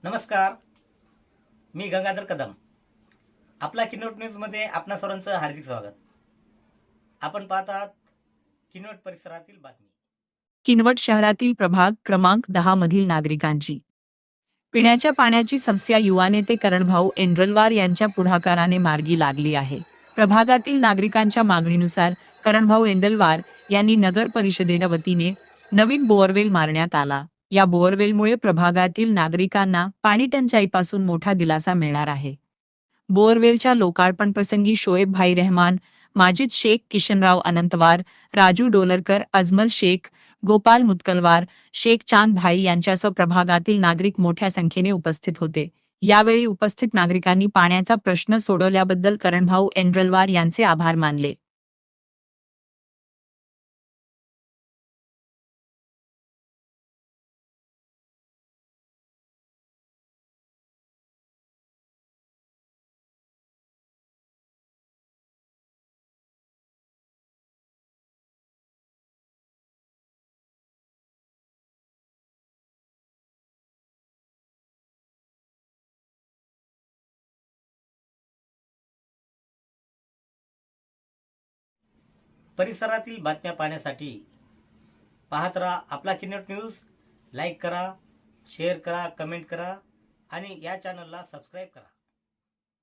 नमस्कार, मी गंगाधर कदम. आपला किनवट न्यूजमध्ये आपणा सर्वांचं हार्दिक स्वागत. आपण पाहत आहात किनवट परिसरातील बातमी. किनवट शहरातील प्रभाग क्रमांक 10 मधील नागरिकांची पिण्याच्या पाण्याची समस्या युवा नेते करणभाऊ एंड्रलवार यांच्या पुढाकाराने मार्गी लागली आहे. प्रभागातील नागरिकांच्या मागणीनुसार करणभाऊ एंडलवार यांनी नगर परिषदेच्या वतीने नवीन बोअरवेल मारण्यात आला. या बोअरवेलमुळे प्रभागातील नागरिकांना पाणी टंचाईपासून मोठा दिलासा मिळणार आहे. बोअरवेलच्या लोकार्पण प्रसंगी शोएब भाई रहमान, माजिद शेख, किशनराव अनंतवार, राजू डोलरकर, अजमल शेख, गोपाल मुतकलवार, शेख चांद भाई यांच्यासह प्रभागातील नागरिक मोठ्या संख्येने उपस्थित होते. यावेळी उपस्थित नागरिकांनी पाण्याचा प्रश्न सोडवल्याबद्दल करणभाऊ एंड्रलवार यांचे आभार मानले. परिसरातील बातम्या पाहण्यासाठी पाहत राहा आपला किनवट न्यूज. लाईक करा, शेअर करा, कमेंट करा आणि या चॅनलला सबस्क्राईब करा.